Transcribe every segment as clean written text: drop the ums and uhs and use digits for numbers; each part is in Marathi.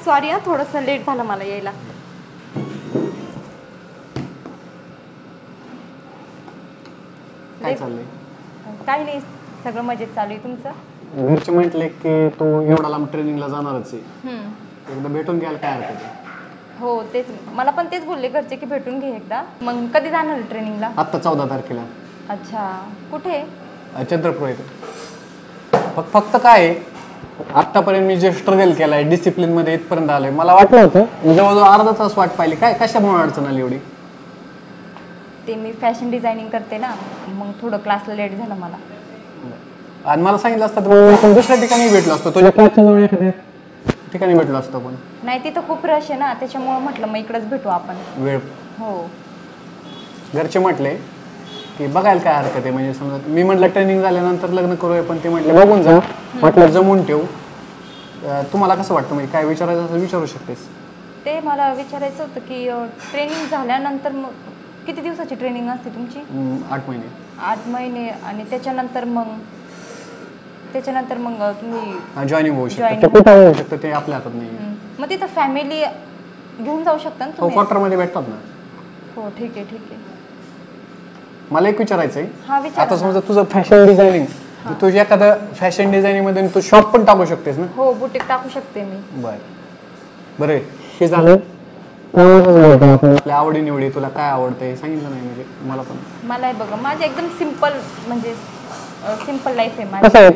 सॉरी हा, थोडंसं लेट झालं मला यायला. काय चाललंय? काही नाही, सगळं मजेत चालू आहे. तुमचं? घरचे म्हटले की तू एवढा लांब ट्रेनिंगला जाणारच आहे, एकदा भेटून घ्यायला काय हरकत आहे? हो तेच, मला पण तेच बोलले घरचे की भेटून घे एकदा. मग कधी जाणार ट्रेनिंगला? आत्ता 14 तारखेला. अच्छा, कुठे? चंद्रपूर येतो. फक्त काय आहे, आत्तापर्यंत मी जे स्ट्रगल केलाय डिसिप्लिन मध्ये इथपर्यंत आलोय, मला वाटलं होतं जवळजवळ अर्धा तास वाट पाहिली. काय कशामुळे अडचण आली एवढी? ते मी फॅशन डिझायनिंग करते ना, मग थोडं क्लासला लेट झालं मला. आणि मला सांगितलं असतं तर आपण दुसऱ्या ठिकाणी भेटलो असतो, तुझ्या क्लासच्या जवळ एखाद्या ठिकाणी भेटलो असतो. पण नाही, तिथं खूप रश आहे ना, त्याच्यामुळे म्हटलं मग इकडेच भेटू आपण. वेळ हो. घरचे म्हटले की बघायला काय हरकत आहे, म्हणजे समजा मी म्हटलं ट्रेनिंग झाल्यानंतर लग्न करूया, पण ते म्हटले बघून जा, म्हटलं जमून ठेव. तुम्हाला कसं वाटतं, म्हणजे काय विचारायचं असं विचारू शकतेस? ते मला विचारायचं होतं की ट्रेनिंग झाल्यानंतर मग किती दिवसाची ट्रेनिंग असते तुमची? 8 महिने. 8 महिने. आणि त्याच्यानंतर मग तुम्ही जॉईनिंग होऊ शकतं, कुठं होऊ शकतं ते आपल्या हातात नाही. मग तिथं फॅमिली घेऊन जाऊ शकता ना हो, तुम्ही? क्वार्टरमध्ये भेटतात ना. हो, ठीक आहे ठीक आहे. मला एक विचारायचंय, हा विचार. आता समजा तुझं फॅशन डिझायनिंग, तुझ्या एखाद्या फॅशन डिझायनिंग मध्ये तू शॉप पण टाकू शकतेस ना? हो, बुटीक टाकू शकते मी. बरं हे झालं आपल्या आवडी निवडी. तुला काय आवडतंय सांगितलं नाही, म्हणजे मला पण. मला बघा, माझे एकदम सिंपल, म्हणजे सिंपल लाईफ आहे माझी. कसं आहे,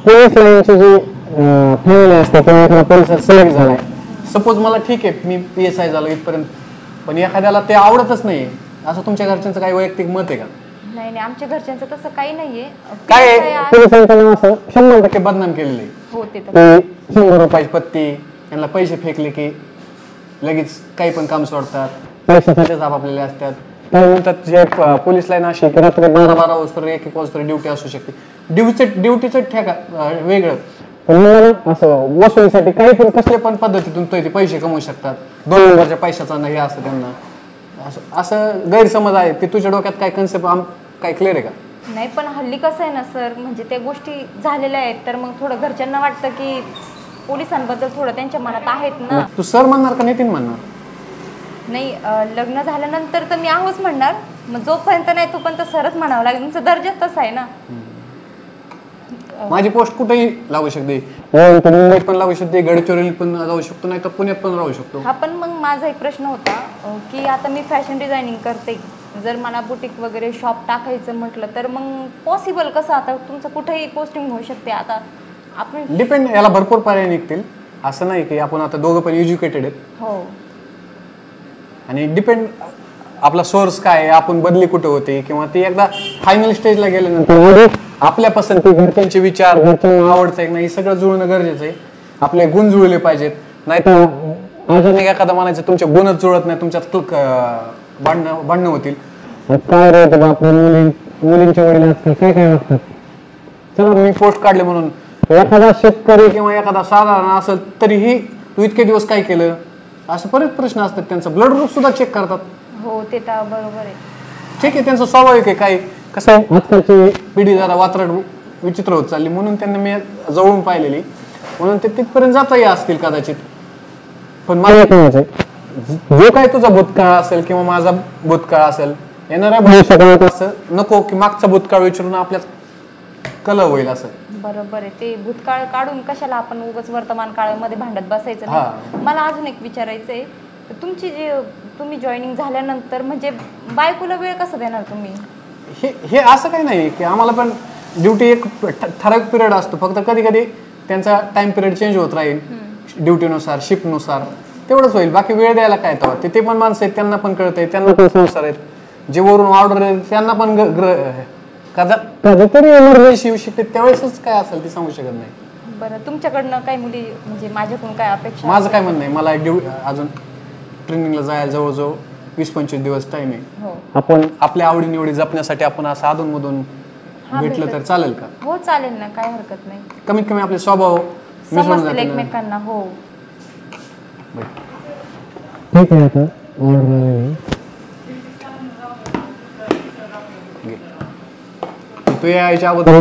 पोलीस लाईनची जी फॅमिली असते किंवा एखादा पोलिसात सिलेक्ट झालाय, सपोज मला ठीक आहे मी PSI झालो इथपर्यंत, पण एखाद्याला ते आवडतच नाही, असं तुमच्या घरच्यांचं काही वैयक्तिक मत आहे का? नाही नाही, आमच्या घरच्यांचं तसं काही नाहीये. काय पोलिसांचं नाव असं 100% बदनाम केलेलं आहे. हो, ते तर 100 रुपयाची पत्ती, त्यांना पैसे फेकले की लगेच काही पण काम सोडतात, पैशासाठीच आपल्याला असतात. काय म्हणतात, जे पोलीस लाईन अशी की रात्री 12-12 वाजता 1-1 वाजता ड्युटी असू शकते. ड्युटीचं ठेका वेगळं, पण मला असं वसुलीसाठी काही पण कसल्या पण पद्धतीतून ते पैसे कमवू शकतात. 2 नंबरच्या पैशाचा नाही असं त्यांना असं गैरसमज आहे. ते तुझ्या डोक्यात काय कन्सेप्ट काय क्लिअर आहे का? नाही, पण हल्ली कसं आहे ना सर, म्हणजे त्या गोष्टी झालेल्या आहेत, तर मग थोडं घरच्यांना वाटतं की पोलिसांबद्दल थोडं त्यांच्या मनात आहेत ना. तू सर म्हणणार का नितीन म्हणणार? नाही, लग्न झाल्यानंतर तर मी आहोच म्हणणार, मग जोपर्यंत नाही तोपर्यंत सरच म्हणावं लागेल, तुमचा दर्जा तसा आहे ना. माझी पोस्ट कुठेही लागू शकते, मुंबईत पण लागू शकते, गडचिरोलीत पण जाऊ शकतो, नाही तर पुण्यात पण राहू शकतो. हा, पण मग माझा एक प्रश्न होता की आता मी फॅशन डिझायनिंग करते, जर मला बुटीक वगैरे शॉप टाकायचं म्हटलं तर मग पॉसिबल कसं? आता तुमचं कुठेही पोस्टिंग होऊ शकते. आता आपण डिपेंड, याला भरपूर पर्याय निघतील, असं नाही की आपण आता दोघं पण एज्युकेटेड आहेत. हो. आणि डिपेंड आपला सोर्स काय आहे, आपण बदली कुठे होते, किंवा ती एकदा फायनल स्टेजला गेल्यानंतर आपल्या पसंती, घरच्यांचे विचार, घरच्यांना आवडतंय की नाही, सगळं जुळणं गरजेचं आहे. आपले गुण जुळले पाहिजेत, नाही तर अजून एखादा म्हणायचं तुमचे गुणच जुळत नाही, तुमच्यात भांडणं होतील. काय रे मुलींच्या वडील आजकाल काय काय वागतात. चला मी पोस्ट काढले म्हणून एखादा शेतकरी किंवा एखादा साधारण असेल तरीही तू इतके दिवस काय केलं, असं बरेच प्रश्न असतात. त्यांचं ब्लड ग्रुप सुद्धा चेक करतात. हो, ते तर बरोबर आहे. ठीक आहे, त्यांचं स्वाभाविक आहे. काय कसं आहे, आजकालची पिढी जरा वात्रट विचित्र होत चालली, म्हणून त्यांना मी जवळून पाहिलेली, म्हणून ते तिथपर्यंत जाताही असतील कदाचित. पण मला काय म्हणायचंय, जो काय तुझा भूतकाळ असेल किंवा माझा भूतकाळ असेल, येणाऱ्या भविष्यकाळात असं नको की मागचा भूतकाळ विचारून आपल्या कलह होईल. असं बरोबर आहे, ते भूतकाळ काढून कशाला आपण उगाच वर्तमान काळामध्ये भांडत बसायचं नाही. मला अजून एक विचारायचं आहे, तुमची तुम्ही जॉईनिंग झाल्यानंतर म्हणजे बायकोला वेळ कसा देणार तुम्ही? हे असं काही नाही की आम्हाला पण ड्युटी एक ठराविक पिरियड असतो, फक्त कधी कधी त्यांचा टाइम पिरियड चेंज होत राहील ड्युटीनुसार, शिफ्टनुसार, तेवढंच होईल. बाकी वेळ द्यायला काय तेव्हा ते पण माणसं आहेत, त्यांना पण कळतंय, त्यांना पण संसार आहेत, जे वरून ऑर्डर आहेत त्यांना पण कधीतरी एमर्जन्सी येऊ शकते, त्यावेळेसच काय असेल ते सांगू शकत नाही. बरं, तुमच्याकडनं काही मुली म्हणजे माझ्याकडून काय अपेक्षा? माझं काय म्हणणं आहे, मला अजून ट्रेनिंगला जायला जवळजवळ 20-25 दिवस टाइम आहे. आपण आपल्या आवडी निवडी जपण्यासाठी आपण असं अधूनमधून भेटलं तर चालेल का? हो, चालेल ना, काय हरकत नाही. कमीत कमी आपले स्वभाव समजतील एकमेकांना. हो, ठीक आहे. आता तू यायच्या अगोदर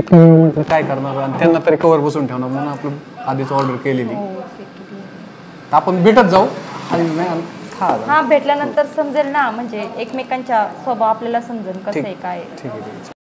काय करणार आणि त्यांना तरी कवर बसून ठेवणार, म्हणून आपलं आधीच ऑर्डर केलेली. आपण भेटत जाऊ आणि हा भेटल्यानंतर समजेल ना, म्हणजे एकमेकांच्या स्वभाव आपल्याला समजेल कसं आहे काय आहे. ठीक आहे.